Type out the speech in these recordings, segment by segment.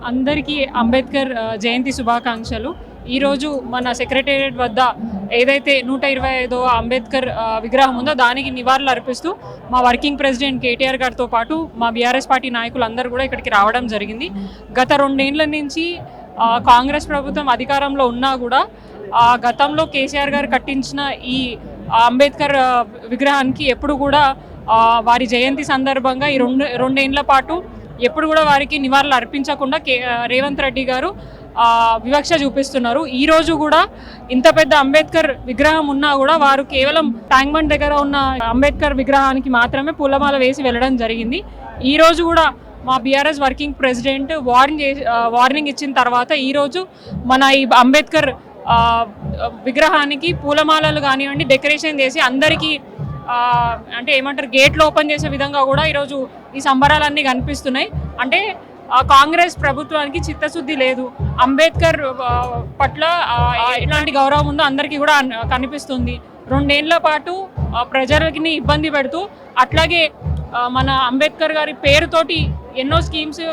అందరికీ అంబేద్కర్ జయంతి శుభాకాంక్షలు. ఈరోజు మన సెక్రటేరియట్ వద్ద ఏదైతే 125వ అంబేద్కర్ విగ్రహం ఉందో దానికి నివాళులు అర్పిస్తూ మా వర్కింగ్ ప్రెసిడెంట్ కేటీఆర్ గారితో పాటు మా బీఆర్ఎస్ పార్టీ నాయకులందరూ కూడా ఇక్కడికి రావడం జరిగింది. గత 2 ఏళ్ల నుంచి కాంగ్రెస్ ప్రభుత్వం అధికారంలో ఉన్నా కూడా గతంలో కేసీఆర్ గారు కట్టించిన ఈ అంబేద్కర్ విగ్రహానికి ఎప్పుడు కూడా వారి జయంతి సందర్భంగా ఈ 2 ఏళ్ల పాటు ఎప్పుడు కూడా వారికి నివాళులు అర్పించకుండా రేవంత్ రెడ్డి గారు వివక్ష చూపిస్తున్నారు. ఈరోజు కూడా ఇంత పెద్ద అంబేద్కర్ విగ్రహం ఉన్నా కూడా వారు కేవలం ట్యాంక్ బండ్ దగ్గర ఉన్న అంబేద్కర్ విగ్రహానికి మాత్రమే పూలమాల వేసి వెళ్ళడం జరిగింది. ఈరోజు కూడా మా బీఆర్ఎస్ వర్కింగ్ ప్రెసిడెంట్ వార్నింగ్ ఇచ్చిన తర్వాత ఈరోజు మన ఈ అంబేద్కర్ విగ్రహానికి పూలమాలలు కానివ్వండి డెకరేషన్ చేసి అందరికీ అంటే ఏమంటారు గేట్లు ఓపెన్ చేసే విధంగా కూడా ఈరోజు ఈ సంబరాలన్నీ కనిపిస్తున్నాయి. అంటే కాంగ్రెస్ ప్రభుత్వానికి చిత్తశుద్ధి లేదు. అంబేద్కర్ పట్ల ఎలాంటి గౌరవం ఉందో అందరికీ కూడా కనిపిస్తుంది. 2 ఏళ్ల పాటు ప్రజలకి ఇబ్బంది పెడుతూ అట్లాగే మన అంబేద్కర్ గారి పేరుతోటి ఎన్నో స్కీమ్స్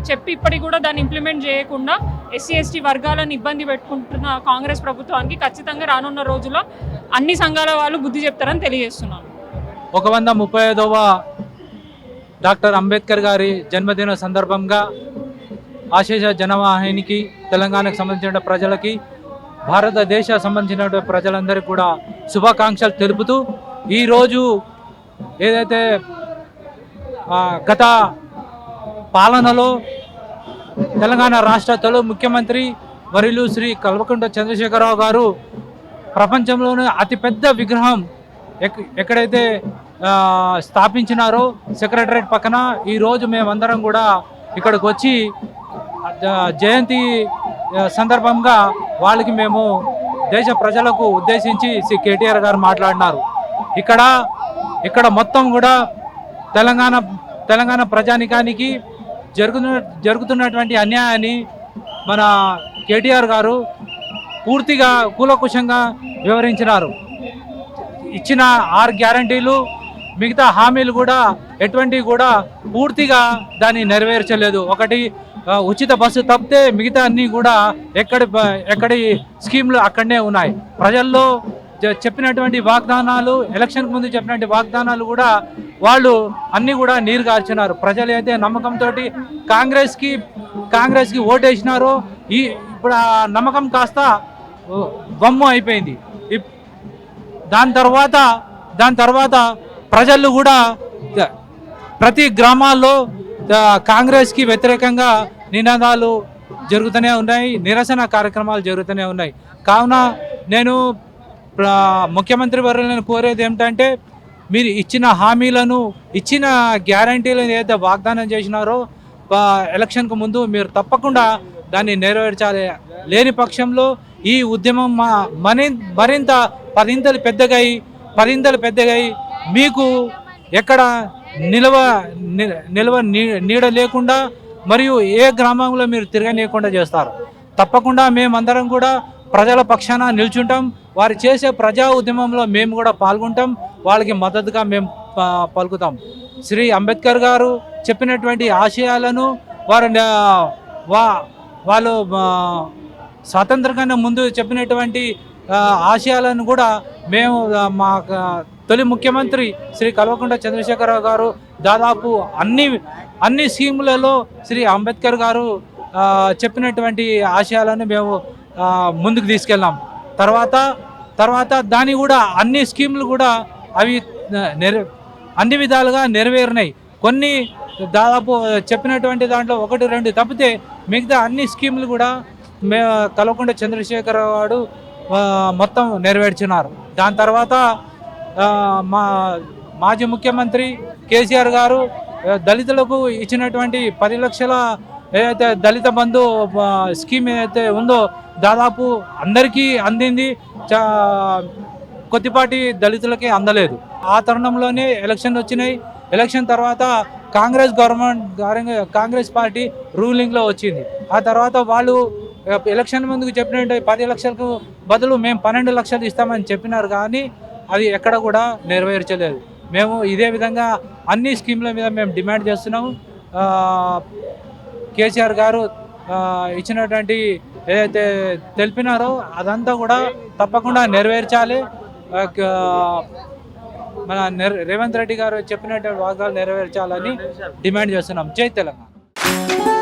చెప్పి ఇప్పటికి కూడా దాన్ని ఇంప్లిమెంట్ చేయకుండా ఎస్సీ ఎస్టీ వర్గాలను ఇబ్బంది పెట్టుకుంటున్న కాంగ్రెస్ ప్రభుత్వానికి ఖచ్చితంగా రానున్న రోజుల్లో అన్ని సంఘాల వాళ్ళు బుద్ధి చెప్తారని తెలియజేస్తున్నాను. 135వ డాక్టర్ అంబేద్కర్ గారి జన్మదిన సందర్భంగా ఆశేష జనవాహినికి తెలంగాణకు సంబంధించిన ప్రజలకి భారతదేశ సంబంధించిన ప్రజలందరికీ కూడా శుభాకాంక్షలు తెలుపుతూ ఈరోజు ఏదైతే గత పాలనలో తెలంగాణ రాష్ట్ర తొలి ముఖ్యమంత్రి వర్యులు శ్రీ కల్వకుంట్ల చంద్రశేఖరరావు గారు ప్రపంచంలోనే అతిపెద్ద విగ్రహం ఎక్కడైతే స్థాపించినారో సెక్రటరేట్ పక్కన ఈరోజు మేమందరం కూడా ఇక్కడికి వచ్చి జయంతి సందర్భంగా వాళ్ళకి మేము దేశ ప్రజలకు ఉద్దేశించి శ్రీ కేటీఆర్ గారు మాట్లాడినారు. ఇక్కడ మొత్తం కూడా తెలంగాణ ప్రజానికానికి జరుగుతున్నటువంటి అన్యాయాన్ని మన కేటీఆర్ గారు పూర్తిగా కూలకుశంగా వివరించినారు. ఇచ్చిన 6 గ్యారంటీలు మిగతా హామీలు కూడా ఎటువంటివి కూడా పూర్తిగా దాన్ని నెరవేర్చలేదు. ఒకటి ఉచిత బస్సు తప్పితే మిగతా అన్నీ కూడా ఎక్కడి స్కీమ్లు అక్కడనే ఉన్నాయి. ప్రజల్లో చెప్పినటువంటి వాగ్దానాలు ఎలక్షన్కి ముందు చెప్పినటువంటి వాగ్దానాలు కూడా వాళ్ళు అన్నీ కూడా నీరు గార్చినారు. ప్రజలు అయితే నమ్మకంతో కాంగ్రెస్కి ఓటేసినారో ఇప్పుడు ఆ నమ్మకం కాస్త బొమ్మ అయిపోయింది. దాని తర్వాత ప్రజలు కూడా ప్రతి గ్రామాల్లో కాంగ్రెస్కి వ్యతిరేకంగా నినాదాలు జరుగుతూనే ఉన్నాయి, నిరసన కార్యక్రమాలు జరుగుతూనే ఉన్నాయి. కావున నేను ముఖ్యమంత్రి వర్యులను కోరేది ఏమిటంటే మీరు ఇచ్చిన హామీలను ఇచ్చిన గ్యారంటీలను ఏదైతే వాగ్దానం చేసినారో ఎలక్షన్కు ముందు మీరు తప్పకుండా దాన్ని నెరవేర్చాలి. లేని పక్షంలో ఈ ఉద్యమం మరింత 10 ఇంతలు పెద్దగై మీకు ఎక్కడ నిలవ నీడ లేకుండా మరియు ఏ గ్రామంలో మీరు తిరగనీయకుండా చేస్తారు. తప్పకుండా మేమందరం కూడా ప్రజల పక్షాన నిల్చుంటాం. వారు చేసే ప్రజా ఉద్యమంలో మేము కూడా పాల్గొంటాం. వాళ్ళకి మద్దతుగా మేము పలుకుతాం. శ్రీ అంబేద్కర్ గారు చెప్పినటువంటి ఆశయాలను వాళ్ళు స్వాతంత్రంగా ముందు చెప్పినటువంటి ఆశయాలను కూడా మేము మా తొలి ముఖ్యమంత్రి శ్రీ కల్వకుంట్ల చంద్రశేఖరరావు గారు దాదాపు అన్ని స్కీములలో శ్రీ అంబేద్కర్ గారు చెప్పినటువంటి ఆశయాలను మేము ముందుకు తీసుకెళ్ళాం. తర్వాత దాని కూడా అన్ని స్కీములు కూడా అవి అన్ని విధాలుగా నెరవేరినాయి. కొన్ని దాదాపు చెప్పినటువంటి దాంట్లో 1-2 తప్పితే మిగతా అన్ని స్కీములు కూడా కల్వకుంట్ల చంద్రశేఖరరావు గారు మొత్తం నెరవేర్చినారు. దాని తర్వాత మాజీ ముఖ్యమంత్రి కేసీఆర్ గారు దళితులకు ఇచ్చినటువంటి 10 లక్షల ఏదైతే దళిత బంధు స్కీమ్ ఏదైతే ఉందో దాదాపు అందరికీ అందింది, కొద్దిపాటి దళితులకే అందలేదు. ఆ తరుణంలోనే ఎలక్షన్ వచ్చినాయి. ఎలక్షన్ తర్వాత కాంగ్రెస్ పార్టీ రూలింగ్లో వచ్చింది. ఆ తర్వాత వాళ్ళు ఎలక్షన్ ముందుకు చెప్పినట్టు 10 లక్షలకు బదులు మేము 12 లక్షలు ఇస్తామని చెప్పినారు, కానీ అది ఎక్కడ కూడా నెరవేర్చలేదు. మేము ఇదే విధంగా అన్ని స్కీమ్ల మీద మేము డిమాండ్ చేస్తున్నాము. కేసీఆర్ గారు ఇచ్చినటువంటి ఏదైతే తెలిపినారో అదంతా కూడా తప్పకుండా నెరవేర్చాలి. మన రేవంత్ రెడ్డి గారు చెప్పినటువంటి వాగ్దానాలు నెరవేర్చాలని డిమాండ్ చేస్తున్నాం. జై తెలంగాణ.